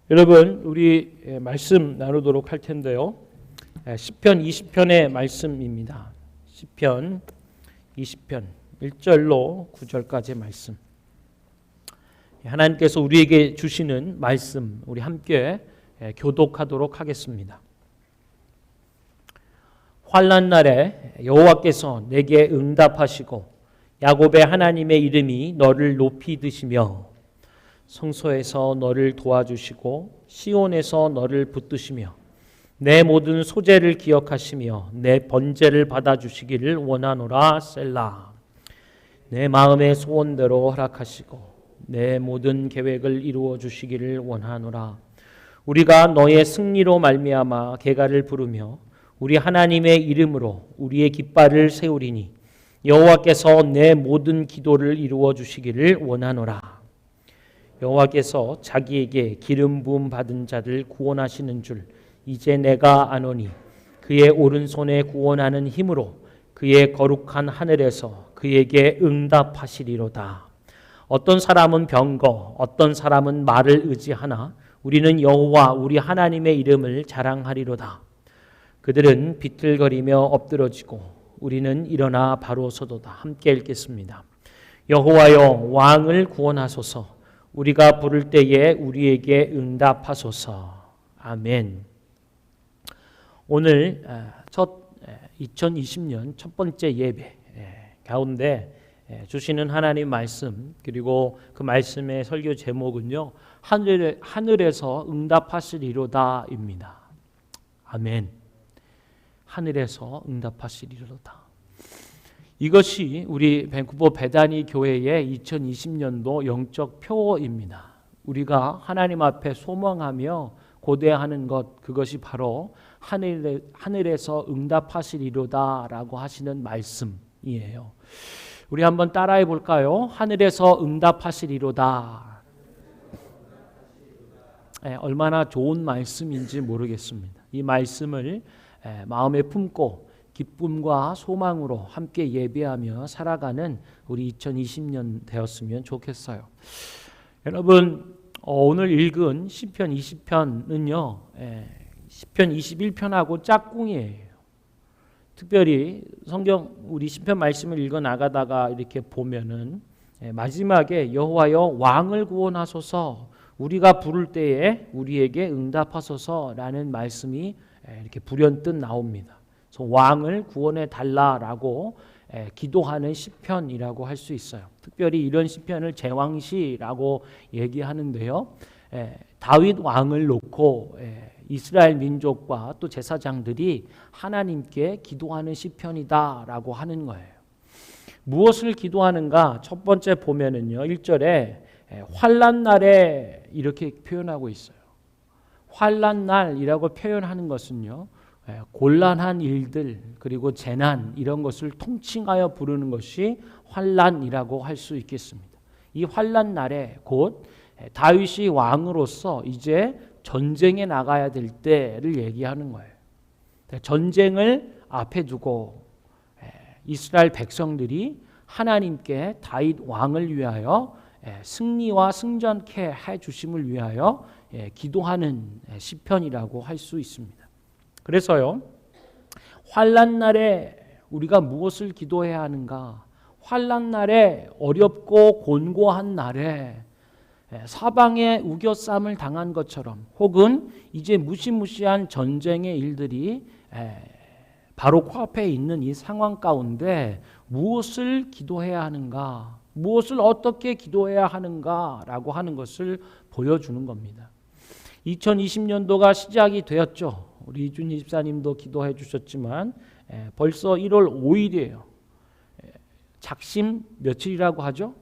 여러분, 우리 말씀 나누도록 할 텐데요. 시편 20편의 말씀입니다. 시편 20편 1절로 9절까지의 말씀. 하나님께서 우리에게 주시는 말씀, 우리 함께 교독하도록 하겠습니다. 환난 날에 여호와께서 내게 응답하시고 야곱의 하나님의 이름이 너를 높이 드시며 성소에서 너를 도와주시고 시온에서 너를 붙드시며 내 모든 소재를 기억하시며 내 번제를 받아주시기를 원하노라. 셀라. 내 마음의 소원대로 허락하시고 내 모든 계획을 이루어 주시기를 원하노라. 우리가 너의 승리로 말미암아 개가를 부르며 우리 하나님의 이름으로 우리의 깃발을 세우리니 여호와께서 내 모든 기도를 이루어 주시기를 원하노라. 여호와께서 자기에게 기름 부음 받은 자를 구원하시는 줄 이제 내가 아노니 그의 오른손에 구원하는 힘으로 그의 거룩한 하늘에서 그에게 응답하시리로다. 어떤 사람은 병거, 어떤 사람은 말을 의지하나 우리는 여호와 우리 하나님의 이름을 자랑하리로다. 그들은 비틀거리며 엎드러지고 우리는 일어나 바로 서도다. 함께 읽겠습니다. 여호와여, 왕을 구원하소서. 우리가 부를 때에 우리에게 응답하소서. 아멘. 오늘 2020년 첫 번째 예배 가운데 주시는 하나님 말씀, 그리고 그 말씀의 설교 제목은요, 하늘에서 응답하시리로다입니다. 아멘. 하늘에서 응답하시리로다. 이것이 우리 밴쿠버 베다니 교회의 2020년도 영적 표어입니다. 우리가 하나님 앞에 소망하며 고대하는 것, 그것이 바로 하늘에서 응답하시리로다라고 하시는 말씀이에요. 우리 한번 따라해 볼까요? 하늘에서 응답하시리로다. 얼마나 좋은 말씀인지 모르겠습니다. 이 말씀을 마음에 품고 기쁨과 소망으로 함께 예배하며 살아가는 우리 2020년 되었으면 좋겠어요. 여러분, 오늘 읽은 시편 20편은요, 시편 21편하고 짝꿍이에요. 특별히 성경 우리 시편 말씀을 읽어 나가다가 이렇게 보면은 마지막에 여호와여 왕을 구원하소서, 우리가 부를 때에 우리에게 응답하소서라는 말씀이 이렇게 불현듯 나옵니다. 왕을 구원해 달라라고 기도하는 시편이라고 할 수 있어요. 특별히 이런 시편을 제왕시라고 얘기하는데요. 다윗 왕을 놓고 이스라엘 민족과 또 제사장들이 하나님께 기도하는 시편이다라고 하는 거예요. 무엇을 기도하는가? 첫 번째 보면은요, 1절에 환난 날에 이렇게 표현하고 있어요. 환난 날이라고 표현하는 것은요, 곤란한 일들 그리고 재난 이런 것을 통칭하여 부르는 것이 환난이라고 할 수 있겠습니다. 이 환난 날에 곧 다윗이 왕으로서 이제 전쟁에 나가야 될 때를 얘기하는 거예요. 전쟁을 앞에 두고 이스라엘 백성들이 하나님께 다윗 왕을 위하여 승리와 승전케 해 주심을 위하여 기도하는 시편이라고 할 수 있습니다. 그래서요, 환난 날에 우리가 무엇을 기도해야 하는가? 환난 날에, 어렵고 곤고한 날에 사방에 우겨쌈을 당한 것처럼, 혹은 이제 무시무시한 전쟁의 일들이 바로 코앞에 있는 이 상황 가운데 무엇을 기도해야 하는가? 무엇을 어떻게 기도해야 하는가라고 하는 것을 보여주는 겁니다. 2020년도가 시작이 되었죠. 우리 이준희 집사님도 기도해 주셨지만 벌써 1월 5일이에요. 작심 며칠이라고 하죠?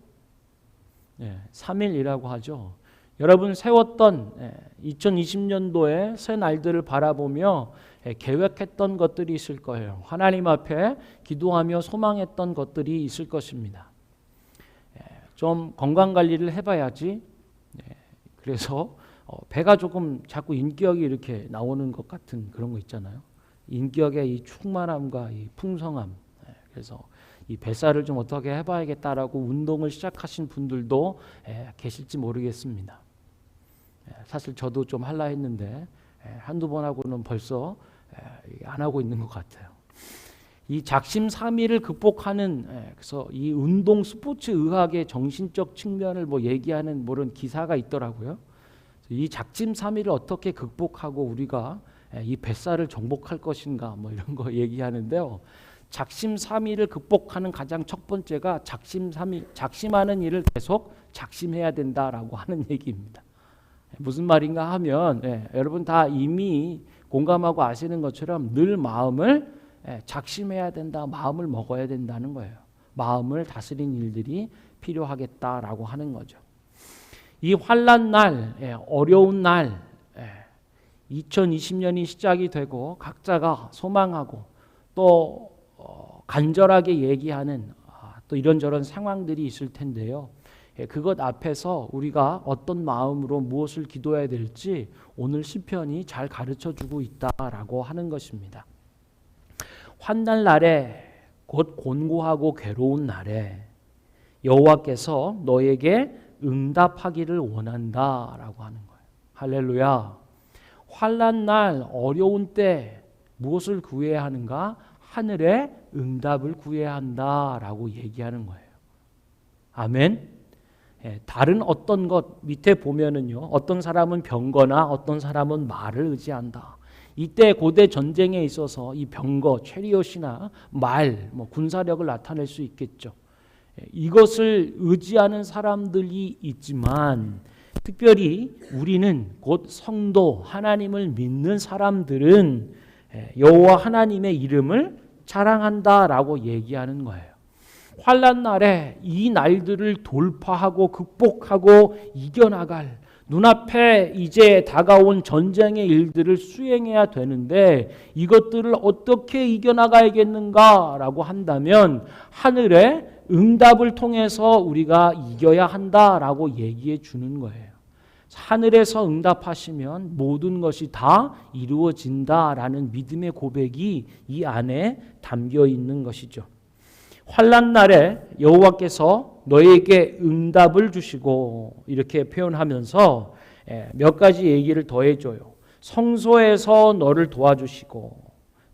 3일이라고 하죠. 여러분 세웠던 2020년도의 새 날들을 바라보며 계획했던 것들이 있을 거예요. 하나님 앞에 기도하며 소망했던 것들이 있을 것입니다. 좀 건강관리를 해봐야지. 그래서 배가 조금 자꾸 인격이 이렇게 나오는 것 같은 그런 거 있잖아요. 인격의 이 충만함과 이 풍성함. 그래서 이 뱃살을 좀 어떻게 해봐야겠다라고 운동을 시작하신 분들도 계실지 모르겠습니다. 사실 저도 좀 할라 했는데 한두 번 하고는 벌써 안 하고 있는 것 같아요. 이 작심삼일을 극복하는 그래서 이 운동 스포츠 의학의 정신적 측면을 뭐 얘기하는 그런 기사가 있더라고요. 이 작심삼일을 어떻게 극복하고 우리가 이 뱃살을 정복할 것인가 뭐 이런 거 얘기하는데요. 작심삼일을 극복하는 가장 첫 번째가 작심하는 일을 계속 작심해야 된다라고 하는 얘기입니다. 무슨 말인가 하면 여러분 다 이미 공감하고 아시는 것처럼 늘 마음을 작심해야 된다, 마음을 먹어야 된다는 거예요. 마음을 다스린 일들이 필요하겠다라고 하는 거죠. 이 환난 날, 어려운 날, 2020년이 시작이 되고 각자가 소망하고 또 간절하게 얘기하는 또 이런저런 상황들이 있을 텐데요. 그것 앞에서 우리가 어떤 마음으로 무엇을 기도해야 될지 오늘 시편이 잘 가르쳐주고 있다라고 하는 것입니다. 환난 날에 곧 곤고하고 괴로운 날에 여호와께서 너에게 응답하기를 원한다라고 하는 거예요. 할렐루야. 환난 날 어려운 때 무엇을 구해야 하는가? 하늘의 응답을 구해야 한다라고 얘기하는 거예요. 아멘. 다른 어떤 것 밑에 보면은요. 어떤 사람은 병거나 어떤 사람은 말을 의지한다. 이때 고대 전쟁에 있어서 이 병거, 체리엇이나 말, 군사력을 나타낼 수 있겠죠. 이것을 의지하는 사람들이 있지만 특별히 우리는 곧 성도, 하나님을 믿는 사람들은 여호와 하나님의 이름을 자랑한다라고 얘기하는 거예요. 환난 날에 이 날들을 돌파하고 극복하고 이겨나갈 눈앞에 이제 다가온 전쟁의 일들을 수행해야 되는데 이것들을 어떻게 이겨나가야겠는가라고 한다면 하늘의 응답을 통해서 우리가 이겨야 한다라고 얘기해 주는 거예요. 하늘에서 응답하시면 모든 것이 다 이루어진다라는 믿음의 고백이 이 안에 담겨 있는 것이죠. 환난 날에 여호와께서 너에게 응답을 주시고 이렇게 표현하면서 몇 가지 얘기를 더해줘요. 성소에서 너를 도와주시고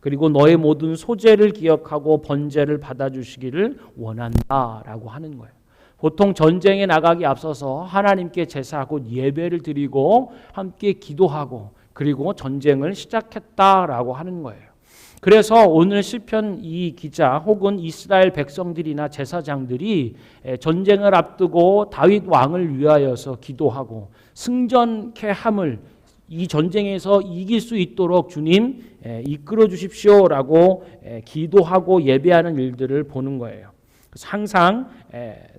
그리고 너의 모든 소재를 기억하고 번제를 받아주시기를 원한다라고 하는 거예요. 보통 전쟁에 나가기 앞서서 하나님께 제사 곧 예배를 드리고 함께 기도하고 그리고 전쟁을 시작했다라고 하는 거예요. 그래서 오늘 시편 이 기자 혹은 이스라엘 백성들이나 제사장들이 전쟁을 앞두고 다윗 왕을 위하여서 기도하고 승전케 함을 이 전쟁에서 이길 수 있도록 주님 이끌어 주십시오라고 기도하고 예배하는 일들을 보는 거예요. 항상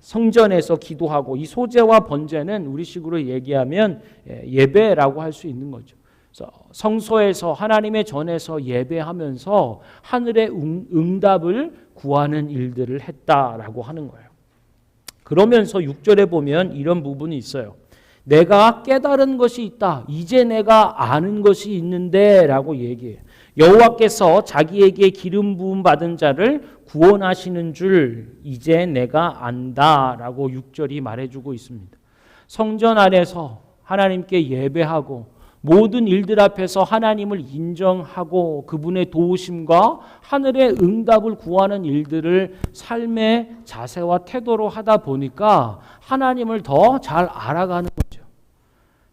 성전에서 기도하고 이 소제와 번제는 우리식으로 얘기하면 예배라고 할 수 있는 거죠. 성소에서 하나님의 전에서 예배하면서 하늘의 응답을 구하는 일들을 했다라고 하는 거예요. 그러면서 6절에 보면 이런 부분이 있어요. 내가 깨달은 것이 있다. 이제 내가 아는 것이 있는데 라고 얘기해요. 여호와께서 자기에게 기름 부음 받은 자를 구원하시는 줄 이제 내가 안다 라고 6절이 말해주고 있습니다. 성전 안에서 하나님께 예배하고 모든 일들 앞에서 하나님을 인정하고 그분의 도우심과 하늘의 응답을 구하는 일들을 삶의 자세와 태도로 하다 보니까 하나님을 더 잘 알아가는 거죠.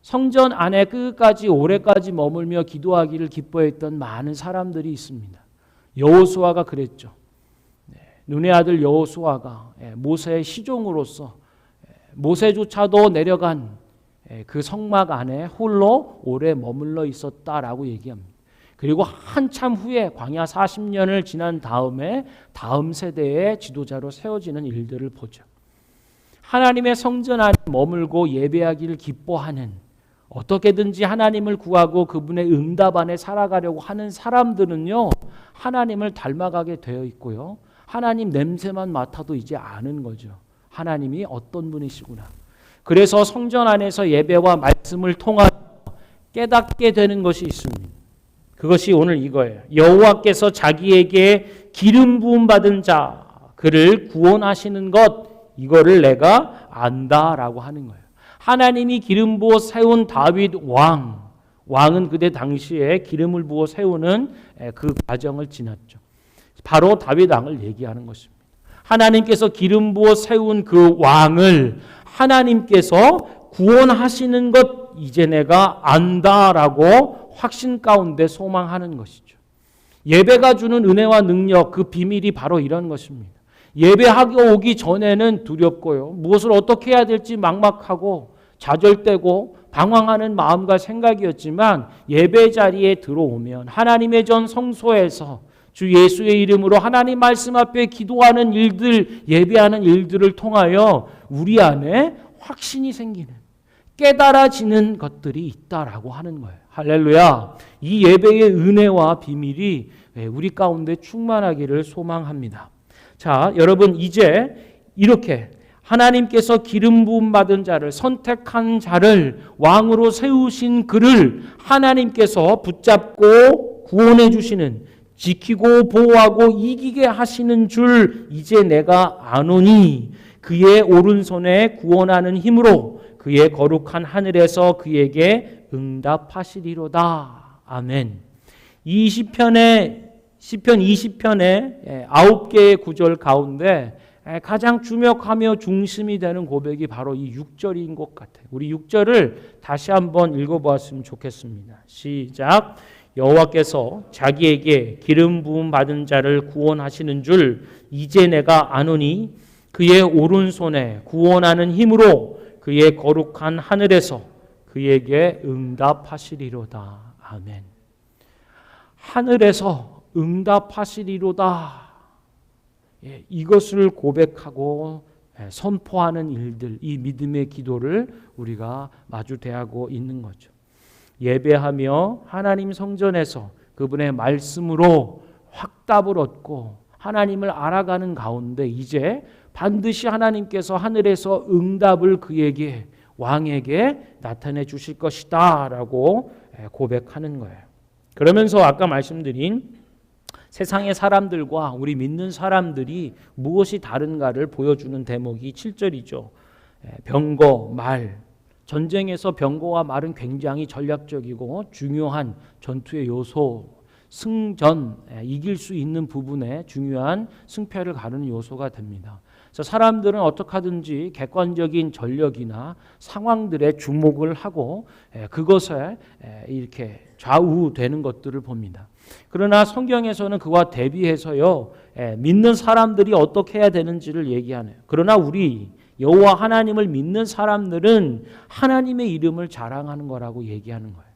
성전 안에 끝까지 오래까지 머물며 기도하기를 기뻐했던 많은 사람들이 있습니다. 여호수아가 그랬죠. 눈의 아들 여호수아가 모세의 시종으로서 모세조차도 내려간 그 성막 안에 홀로 오래 머물러 있었다라고 얘기합니다. 그리고 한참 후에 광야 40년을 지난 다음에 다음 세대의 지도자로 세워지는 일들을 보죠. 하나님의 성전 안에 머물고 예배하기를 기뻐하는 어떻게든지 하나님을 구하고 그분의 응답 안에 살아가려고 하는 사람들은요. 하나님을 닮아가게 되어 있고요. 하나님 냄새만 맡아도 이제 아는 거죠. 하나님이 어떤 분이시구나. 그래서 성전 안에서 예배와 말씀을 통하여 깨닫게 되는 것이 있습니다. 그것이 오늘 이거예요. 여호와께서 자기에게 기름 부음 받은 자 그를 구원하시는 것 이거를 내가 안다라고 하는 거예요. 하나님이 기름 부어 세운 다윗 왕은 그때 당시에 기름을 부어 세우는 그 과정을 지났죠. 바로 다윗 왕을 얘기하는 것입니다. 하나님께서 기름 부어 세운 그 왕을 하나님께서 구원하시는 것 이제 내가 안다라고 확신 가운데 소망하는 것이죠. 예배가 주는 은혜와 능력, 그 비밀이 바로 이런 것입니다. 예배하고 오기 전에는 두렵고요. 무엇을 어떻게 해야 될지 막막하고 좌절되고 방황하는 마음과 생각이었지만 예배 자리에 들어오면 하나님의 전 성소에서 주 예수의 이름으로 하나님 말씀 앞에 기도하는 일들, 예배하는 일들을 통하여 우리 안에 확신이 생기는, 깨달아지는 것들이 있다라고 하는 거예요. 할렐루야. 이 예배의 은혜와 비밀이 우리 가운데 충만하기를 소망합니다. 자, 여러분 이제 이렇게 하나님께서 기름 부음 받은 자를, 선택한 자를 왕으로 세우신 그를 하나님께서 붙잡고 구원해 주시는, 지키고 보호하고 이기게 하시는 줄 이제 내가 아노니 그의 오른손에 구원하는 힘으로 그의 거룩한 하늘에서 그에게 응답하시리로다. 아멘. 이 시편 20편의 9개의 구절 가운데 가장 주목하며 중심이 되는 고백이 바로 이 6절인 것 같아요. 우리 6절을 다시 한번 읽어보았으면 좋겠습니다. 시작. 여호와께서 자기에게 기름 부음 받은 자를 구원하시는 줄 이제 내가 아노니 그의 오른손에 구원하는 힘으로 그의 거룩한 하늘에서 그에게 응답하시리로다. 아멘. 하늘에서 응답하시리로다. 이것을 고백하고 선포하는 일들, 이 믿음의 기도를 우리가 마주대하고 있는 거죠. 예배하며 하나님 성전에서 그분의 말씀으로 확답을 얻고 하나님을 알아가는 가운데 이제 반드시 하나님께서 하늘에서 응답을 그에게, 왕에게 나타내 주실 것이다 라고 고백하는 거예요. 그러면서 아까 말씀드린 세상의 사람들과 우리 믿는 사람들이 무엇이 다른가를 보여주는 대목이 7절이죠. 병거, 말. 전쟁에서 병거와 말은 굉장히 전략적이고 중요한 전투의 요소, 승전, 이길 수 있는 부분에 중요한 승패를 가르는 요소가 됩니다. 그래서 사람들은 어떻게 하든지 객관적인 전력이나 상황들에 주목을 하고 그것에 이렇게 좌우되는 것들을 봅니다. 그러나 성경에서는 그와 대비해서요, 믿는 사람들이 어떻게 해야 되는지를 얘기하네요. 그러나 우리 여호와 하나님을 믿는 사람들은 하나님의 이름을 자랑하는 거라고 얘기하는 거예요.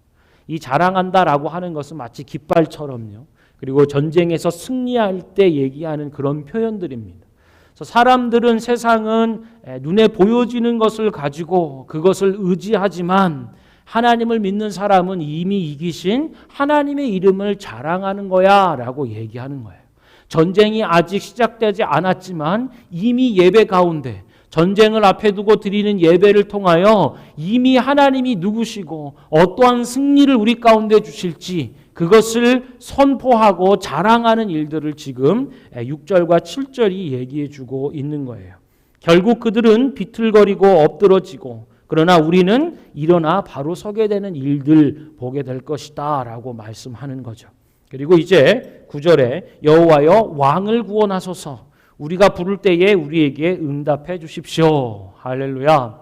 이 자랑한다라고 하는 것은 마치 깃발처럼요. 그리고 전쟁에서 승리할 때 얘기하는 그런 표현들입니다. 그래서 사람들은 세상은 눈에 보여지는 것을 가지고 그것을 의지하지만 하나님을 믿는 사람은 이미 이기신 하나님의 이름을 자랑하는 거야 라고 얘기하는 거예요. 전쟁이 아직 시작되지 않았지만 이미 예배 가운데 전쟁을 앞에 두고 드리는 예배를 통하여 이미 하나님이 누구시고 어떠한 승리를 우리 가운데 주실지 그것을 선포하고 자랑하는 일들을 지금 6절과 7절이 얘기해 주고 있는 거예요. 결국 그들은 비틀거리고 엎드러지고 그러나 우리는 일어나 바로 서게 되는 일들 보게 될 것이다 라고 말씀하는 거죠. 그리고 이제 9절에 여호와여 왕을 구원하소서 우리가 부를 때에 우리에게 응답해 주십시오. 할렐루야.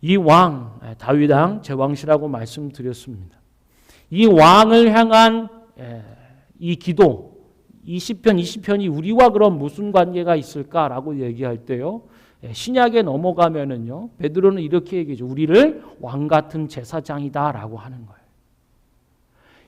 이 왕, 다윗 왕, 제 왕시라고 말씀드렸습니다. 이 왕을 향한 이 기도, 이 시편 20편이 우리와 그럼 무슨 관계가 있을까라고 얘기할 때요. 신약에 넘어가면은요. 베드로는 이렇게 얘기하죠. 우리를 왕 같은 제사장이다라고 하는 거예요.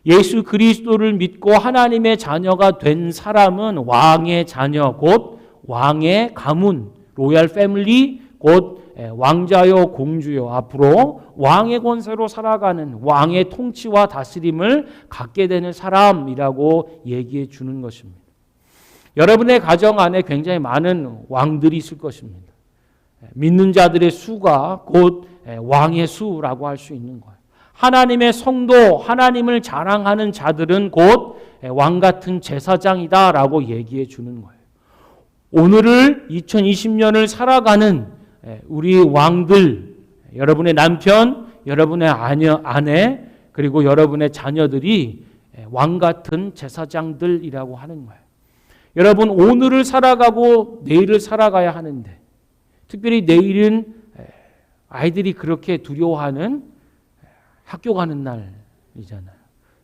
예수 그리스도를 믿고 하나님의 자녀가 된 사람은 왕의 자녀, 곧 왕의 가문, 로얄 패밀리, 곧 왕자요 공주요, 앞으로 왕의 권세로 살아가는 왕의 통치와 다스림을 갖게 되는 사람이라고 얘기해 주는 것입니다. 여러분의 가정 안에 굉장히 많은 왕들이 있을 것입니다. 믿는 자들의 수가 곧 왕의 수라고 할 수 있는 거예요. 하나님의 성도, 하나님을 자랑하는 자들은 곧 왕같은 제사장이다라고 얘기해 주는 거예요. 오늘을 2020년을 살아가는 우리 왕들, 여러분의 남편, 여러분의 아내, 그리고 여러분의 자녀들이 왕 같은 제사장들이라고 하는 거예요. 여러분, 오늘을 살아가고 내일을 살아가야 하는데, 특별히 내일은 아이들이 그렇게 두려워하는 학교 가는 날이잖아요.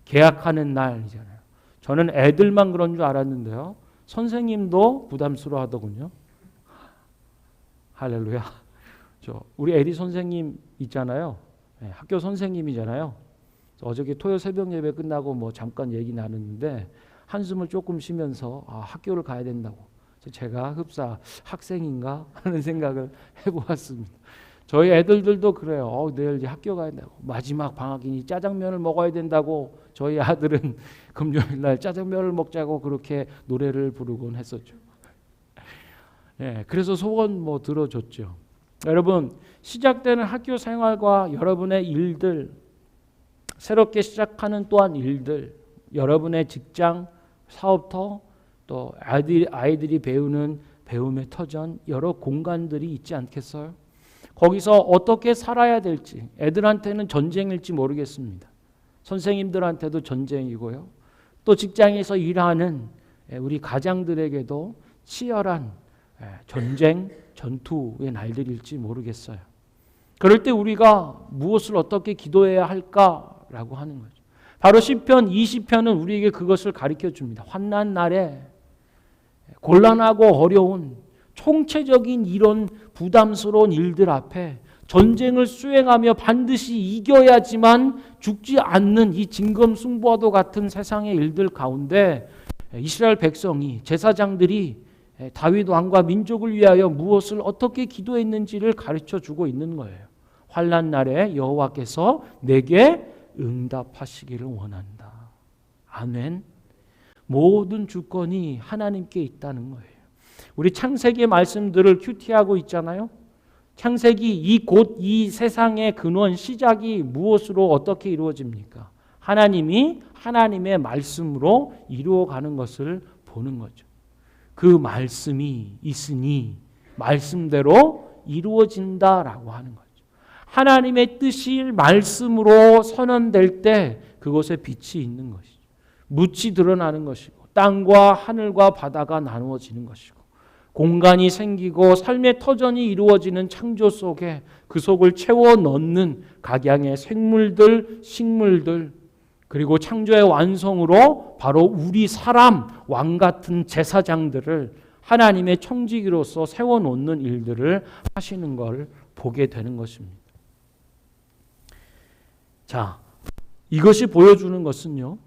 개학하는 날이잖아요. 저는 애들만 그런 줄 알았는데요. 선생님도 부담스러워 하더군요. 할렐루야. 우리 에디 선생님 있잖아요. 학교 선생님이잖아요. 어저께 토요 새벽 예배 끝나고 뭐 잠깐 얘기 나눴는데 한숨을 조금 쉬면서 학교를 가야 된다고. 제가 흡사 학생인가 하는 생각을 해보았습니다. 저희 애들도 그래요. 내일 이제 학교 가야 된다고. 마지막 방학이니 짜장면을 먹어야 된다고. 저희 아들은 금요일 날 짜장면을 먹자고 그렇게 노래를 부르곤 했었죠. 그래서 소원 뭐 들어줬죠. 여러분, 시작되는 학교 생활과 여러분의 일들, 새롭게 시작하는 또한 일들, 여러분의 직장, 사업터, 또 아이들이 배우는 배움의 터전, 여러 공간들이 있지 않겠어요? 거기서 어떻게 살아야 될지, 애들한테는 전쟁일지 모르겠습니다. 선생님들한테도 전쟁이고요. 또 직장에서 일하는 우리 가장들에게도 치열한 전쟁, 전투의 날들일지 모르겠어요. 그럴 때 우리가 무엇을 어떻게 기도해야 할까라고 하는 거죠. 바로 시편 20편은 우리에게 그것을 가르쳐 줍니다. 환난 날에 곤란하고 어려운 총체적인 이런 부담스러운 일들 앞에 전쟁을 수행하며 반드시 이겨야지만 죽지 않는 이 진검승부와도 같은 세상의 일들 가운데 이스라엘 백성이, 제사장들이 다윗 왕과 민족을 위하여 무엇을 어떻게 기도했는지를 가르쳐 주고 있는 거예요. 환난 날에 여호와께서 내게 응답하시기를 원한다. 아멘. 모든 주권이 하나님께 있다는 거예요. 우리 창세기의 말씀들을 큐티하고 있잖아요. 창세기 곧 이 세상의 근원, 시작이 무엇으로 어떻게 이루어집니까? 하나님이 하나님의 말씀으로 이루어가는 것을 보는 거죠. 그 말씀이 있으니 말씀대로 이루어진다라고 하는 거죠. 하나님의 뜻이 말씀으로 선언될 때 그곳에 빛이 있는 것이죠. 묻이 드러나는 것이고 땅과 하늘과 바다가 나누어지는 것이고 공간이 생기고 삶의 터전이 이루어지는 창조 속에 그 속을 채워 넣는 각양의 생물들, 식물들, 그리고 창조의 완성으로 바로 우리 사람, 왕 같은 제사장들을 하나님의 청지기로서 세워놓는 일들을 하시는 걸 보게 되는 것입니다. 자, 이것이 보여주는 것은요,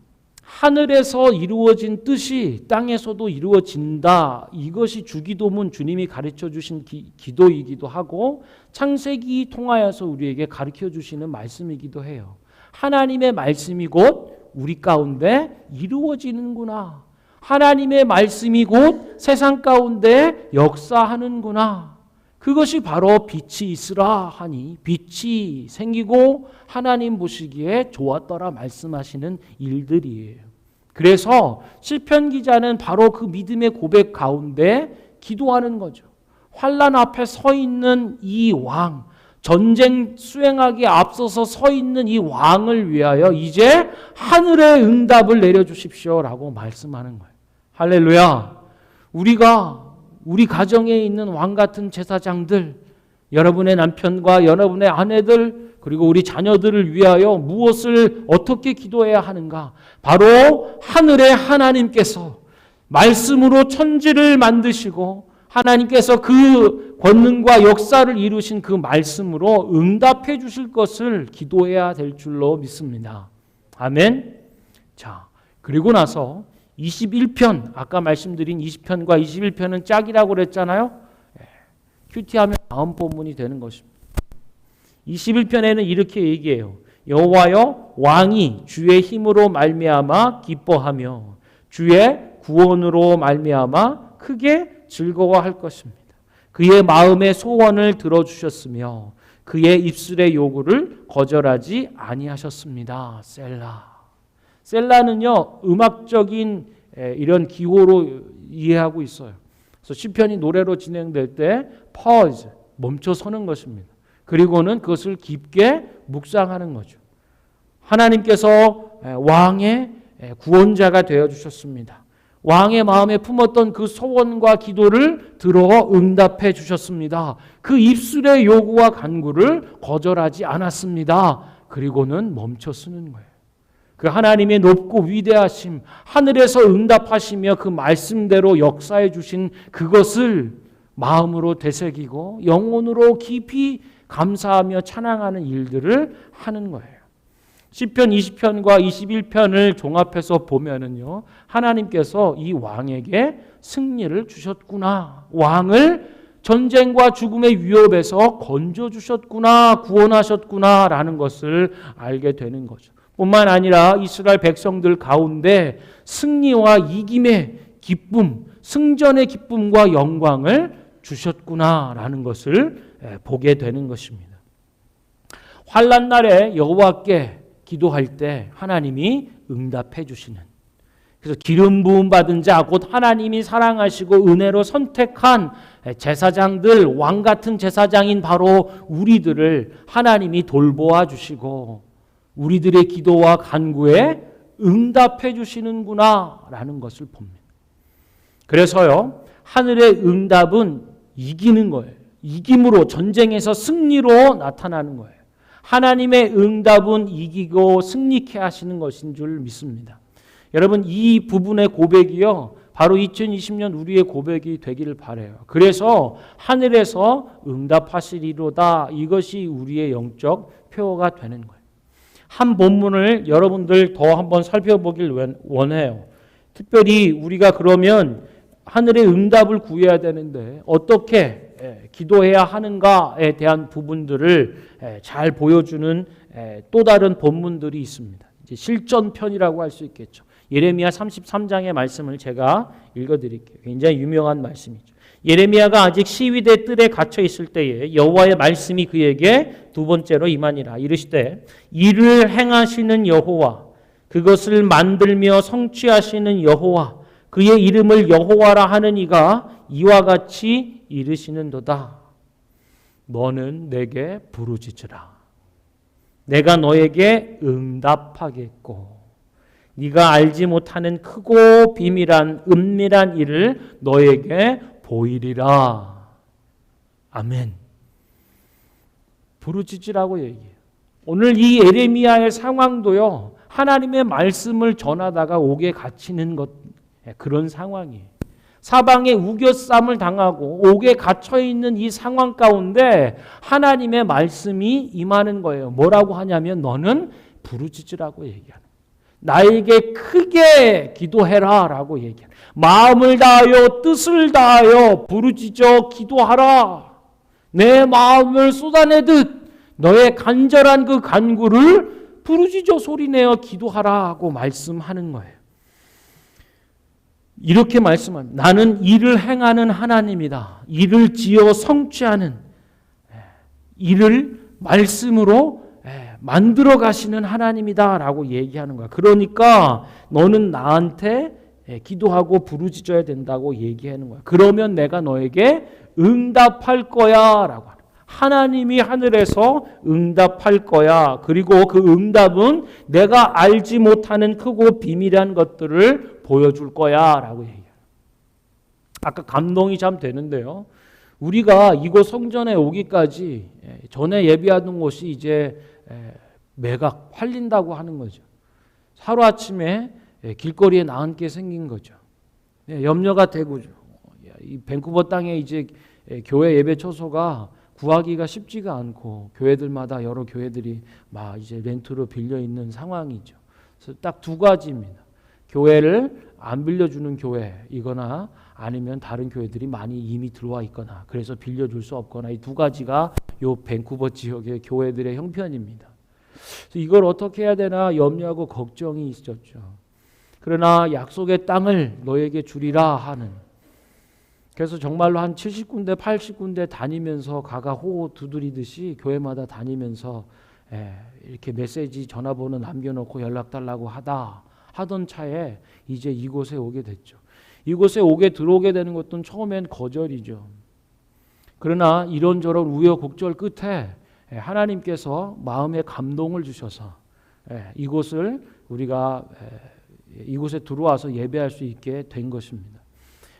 하늘에서 이루어진 뜻이 땅에서도 이루어진다. 이것이 주기도문, 주님이 가르쳐 주신 기도이기도 하고 창세기 통하여서 우리에게 가르쳐 주시는 말씀이기도 해요. 하나님의 말씀이 곧 우리 가운데 이루어지는구나. 하나님의 말씀이 곧 세상 가운데 역사하는구나. 그것이 바로 빛이 있으라 하니 빛이 생기고 하나님 보시기에 좋았더라 말씀하시는 일들이에요. 그래서 시편 기자는 바로 그 믿음의 고백 가운데 기도하는 거죠. 환난 앞에 서 있는 이 왕, 전쟁 수행하기에 앞서서 서 있는 이 왕을 위하여 이제 하늘의 응답을 내려주십시오라고 말씀하는 거예요. 할렐루야. 우리 가정에 있는 왕 같은 제사장들, 여러분의 남편과 여러분의 아내들, 그리고 우리 자녀들을 위하여 무엇을 어떻게 기도해야 하는가? 바로 하늘의 하나님께서 말씀으로 천지를 만드시고 하나님께서 그 권능과 역사를 이루신 그 말씀으로 응답해 주실 것을 기도해야 될 줄로 믿습니다. 아멘. 자, 그리고 나서 21편, 아까 말씀드린 20편과 21편은 짝이라고 그랬잖아요. 큐티하면 다음 본문이 되는 것입니다. 21편에는 이렇게 얘기해요. 여호와여, 왕이 주의 힘으로 말미암아 기뻐하며 주의 구원으로 말미암아 크게 즐거워할 것입니다. 그의 마음의 소원을 들어주셨으며 그의 입술의 요구를 거절하지 아니하셨습니다. 셀라. 셀라는요, 음악적인 이런 기호로 이해하고 있어요. 그래서 시편이 노래로 진행될 때 pause, 멈춰 서는 것입니다. 그리고는 그것을 깊게 묵상하는 거죠. 하나님께서 왕의 구원자가 되어주셨습니다. 왕의 마음에 품었던 그 소원과 기도를 들어 응답해 주셨습니다. 그 입술의 요구와 간구를 거절하지 않았습니다. 그리고는 멈춰 쓰는 거예요. 그 하나님의 높고 위대하심, 하늘에서 응답하시며 그 말씀대로 역사해 주신 그것을 마음으로 되새기고 영혼으로 깊이 감사하며 찬양하는 일들을 하는 거예요. 시편 20편과 21편을 종합해서 보면은요, 하나님께서 이 왕에게 승리를 주셨구나, 왕을 전쟁과 죽음의 위협에서 건져 주셨구나, 구원하셨구나 라는 것을 알게 되는 거죠. 뿐만 아니라 이스라엘 백성들 가운데 승리와 이김의 기쁨, 승전의 기쁨과 영광을 주셨구나 라는 것을 보게 되는 것입니다. 환난 날에 여호와께 기도할 때 하나님이 응답해 주시는, 그래서 기름 부음 받은 자, 곧 하나님이 사랑하시고 은혜로 선택한 제사장들, 왕 같은 제사장인 바로 우리들을 하나님이 돌보아 주시고 우리들의 기도와 간구에 응답해 주시는구나 라는 것을 봅니다. 그래서요, 하늘의 응답은 이기는 거예요. 이김으로, 전쟁에서 승리로 나타나는 거예요. 하나님의 응답은 이기고 승리케 하시는 것인 줄 믿습니다. 여러분, 이 부분의 고백이요, 바로 2020년 우리의 고백이 되기를 바라요. 그래서 하늘에서 응답하시리로다, 이것이 우리의 영적 표어가 되는 거예요. 한 본문을 여러분들 더 한번 살펴보길 원해요. 특별히 우리가 그러면 하늘의 응답을 구해야 되는데 어떻게 기도해야 하는가에 대한 부분들을 잘 보여주는 또 다른 본문들이 있습니다. 이제 실전편이라고 할 수 있겠죠. 예레미야 33장의 말씀을 제가 읽어드릴게요. 굉장히 유명한 말씀이죠. 예레미야가 아직 시위대 뜰에 갇혀 있을 때에 여호와의 말씀이 그에게 두 번째로 임하니라. 이르시되 이를 행하시는 여호와, 그것을 만들며 성취하시는 여호와, 그의 이름을 여호와라 하는 이가 이와 같이 이르시는도다. 너는 내게 부르짖으라. 내가 너에게 응답하겠고 네가 알지 못하는 크고 비밀한 은밀한 일을 너에게 보이리라. 아멘. 부르짖으라고 얘기해요. 오늘 이 예레미야의 상황도요, 하나님의 말씀을 전하다가 옥에 갇히는 것, 그런 상황이에요. 사방에 우겨쌈을 당하고 옥에 갇혀있는 이 상황 가운데 하나님의 말씀이 임하는 거예요. 뭐라고 하냐면 너는 부르짖으라고 얘기하는, 나에게 크게 기도해라 라고 얘기하는, 마음을 다하여 뜻을 다하여 부르짖어 기도하라. 내 마음을 쏟아내듯 너의 간절한 그 간구를 부르짖어 소리내어 기도하라 하고 말씀하는 거예요. 이렇게 말씀합니다. 나는 일을 행하는 하나님이다. 일을 지어 성취하는, 일을 말씀으로 만들어 가시는 하나님이다 라고 얘기하는 거야. 그러니까 너는 나한테 기도하고 부르짖어야 된다고 얘기하는 거야. 그러면 내가 너에게 응답할 거야 라고. 하나님이 하늘에서 응답할 거야. 그리고 그 응답은 내가 알지 못하는 크고 비밀한 것들을 보여줄 거야 라고 얘기해요. 아까 감동이 참 되는데요. 우리가 이곳 성전에 오기까지 전에 예비하던 곳이 이제 매각, 팔린다고 하는 거죠. 하루아침에 길거리에 나앉게 생긴 거죠. 염려가 되고, 이 밴쿠버 땅에 이제 교회 예배 처소가 구하기가 쉽지가 않고 교회들마다 여러 교회들이 막 이제 렌트로 빌려 있는 상황이죠. 그래서 딱 두 가지입니다. 교회를 안 빌려주는 교회이거나 아니면 다른 교회들이 많이 이미 들어와 있거나 그래서 빌려줄 수 없거나, 이 두 가지가 요 밴쿠버 지역의 교회들의 형편입니다. 그래서 이걸 어떻게 해야 되나 염려하고 걱정이 있었죠. 그러나 약속의 땅을 너에게 주리라 하는, 그래서 정말로 한 70군데 80군데 다니면서 가가 호 두드리듯이 교회마다 다니면서 이렇게 메시지 전화번호 남겨놓고 연락 달라고 하던 차에 이제 이곳에 오게 됐죠. 이곳에 들어오게 되는 것도 처음엔 거절이죠. 그러나 이런저런 우여곡절 끝에 하나님께서 마음에 감동을 주셔서 이곳을 우리가 이곳에 들어와서 예배할 수 있게 된 것입니다.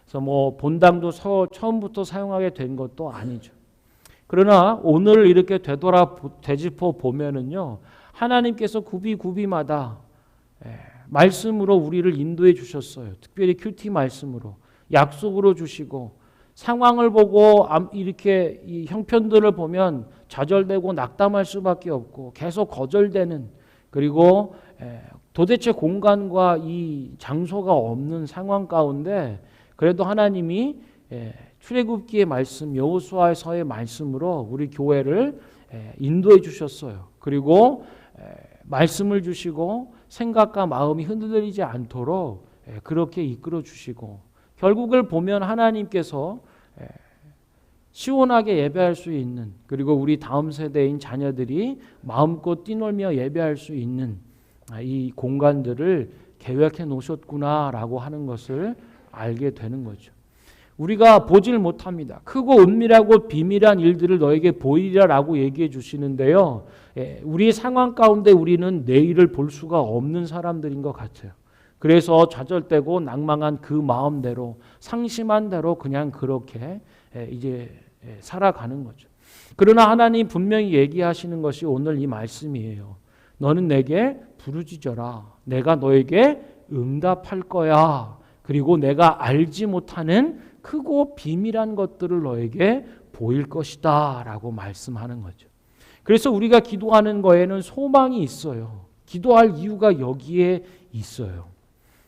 그래서 뭐 본당도 처음부터 사용하게 된 것도 아니죠. 그러나 오늘 이렇게 되짚어 보면은요, 하나님께서 굽이마다 말씀으로 우리를 인도해 주셨어요. 특별히 큐티 말씀으로, 약속으로 주시고, 상황을 보고 이렇게 이 형편들을 보면 좌절되고 낙담할 수밖에 없고 계속 거절되는, 그리고 도대체 공간과 이 장소가 없는 상황 가운데 그래도 하나님이 출애굽기의 말씀, 여호수아서의 말씀으로 우리 교회를 인도해 주셨어요. 그리고 말씀을 주시고 생각과 마음이 흔들리지 않도록 그렇게 이끌어 주시고, 결국을 보면 하나님께서 시원하게 예배할 수 있는, 그리고 우리 다음 세대인 자녀들이 마음껏 뛰놀며 예배할 수 있는 이 공간들을 계획해 놓으셨구나라고 하는 것을 알게 되는 거죠. 우리가 보질 못합니다. 크고 은밀하고 비밀한 일들을 너에게 보이리라라고 얘기해 주시는데요. 우리 상황 가운데 우리는 내일을 볼 수가 없는 사람들인 것 같아요. 그래서 좌절되고 낭망한 그 마음대로, 상심한 대로 그냥 그렇게 이제 살아가는 거죠. 그러나 하나님 분명히 얘기하시는 것이 오늘 이 말씀이에요. 너는 내게 부르짖어라. 내가 너에게 응답할 거야. 그리고 내가 알지 못하는 크고 비밀한 것들을 너에게 보일 것이다 라고 말씀하는 거죠. 그래서 우리가 기도하는 거에는 소망이 있어요. 기도할 이유가 여기에 있어요.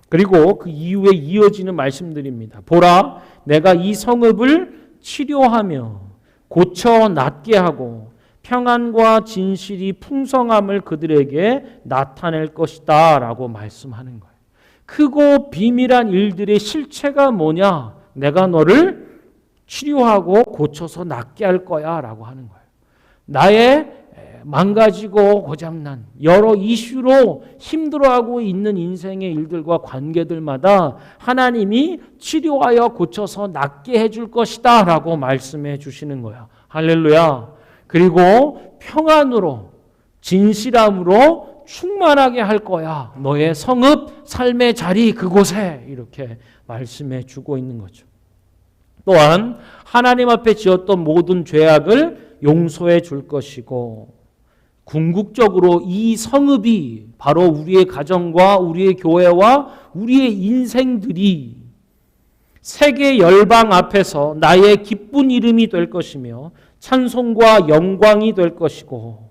그리고 그 이후에 이어지는 말씀들입니다. 보라, 내가 이 성읍을 치료하며 고쳐 낫게 하고 평안과 진실이 풍성함을 그들에게 나타낼 것이다 라고 말씀하는 거예요. 크고 비밀한 일들의 실체가 뭐냐? 내가 너를 치료하고 고쳐서 낫게 할 거야 라고 하는 거예요. 나의 망가지고 고장난 여러 이슈로 힘들어하고 있는 인생의 일들과 관계들마다 하나님이 치료하여 고쳐서 낫게 해줄 것이다 라고 말씀해 주시는 거야. 할렐루야. 그리고 평안으로 진실함으로 충만하게 할 거야. 너의 성읍 삶의 자리 그곳에, 이렇게 말씀해 주고 있는 거죠. 또한 하나님 앞에 지었던 모든 죄악을 용서해 줄 것이고, 궁극적으로 이 성읍이 바로 우리의 가정과 우리의 교회와 우리의 인생들이 세계 열방 앞에서 나의 기쁜 이름이 될 것이며 찬송과 영광이 될 것이고,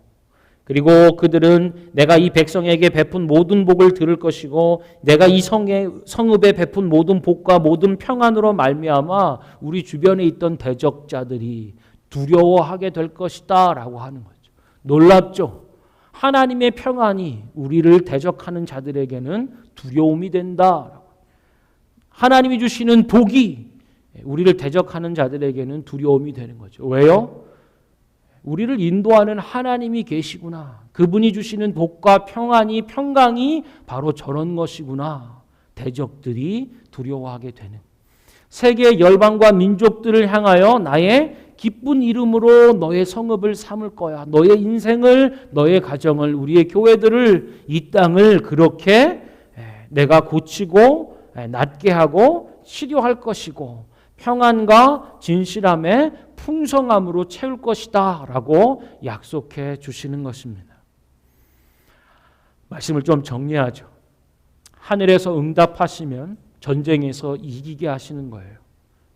그리고 그들은 내가 이 백성에게 베푼 모든 복을 들을 것이고, 내가 이 성읍에 베푼 모든 복과 모든 평안으로 말미암아 우리 주변에 있던 대적자들이 두려워하게 될 것이다 라고 하는 거죠. 놀랍죠? 하나님의 평안이 우리를 대적하는 자들에게는 두려움이 된다. 하나님이 주시는 복이 우리를 대적하는 자들에게는 두려움이 되는 거죠. 왜요? 우리를 인도하는 하나님이 계시구나. 그분이 주시는 복과 평강이 바로 저런 것이구나. 대적들이 두려워하게 되는. 세계 열방과 민족들을 향하여 나의 기쁜 이름으로 너의 성읍을 삼을 거야. 너의 인생을, 너의 가정을, 우리의 교회들을, 이 땅을 그렇게 내가 고치고 낫게 하고 치료할 것이고, 평안과 진실함의 풍성함으로 채울 것이다 라고 약속해 주시는 것입니다. 말씀을 좀 정리하죠. 하늘에서 응답하시면 전쟁에서 이기게 하시는 거예요.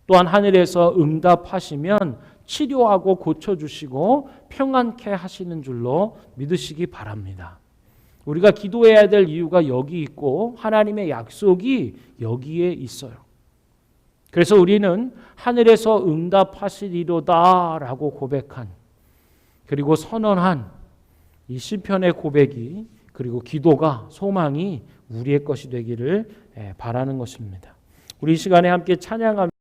또한 하늘에서 응답하시면 치료하고 고쳐주시고 평안케 하시는 줄로 믿으시기 바랍니다. 우리가 기도해야 될 이유가 여기 있고 하나님의 약속이 여기에 있어요. 그래서 우리는 하늘에서 응답하시리로다 라고 고백한, 그리고 선언한 이 시편의 고백이, 그리고 기도가, 소망이 우리의 것이 되기를 바라는 것입니다. 우리 이 시간에 함께 찬양하며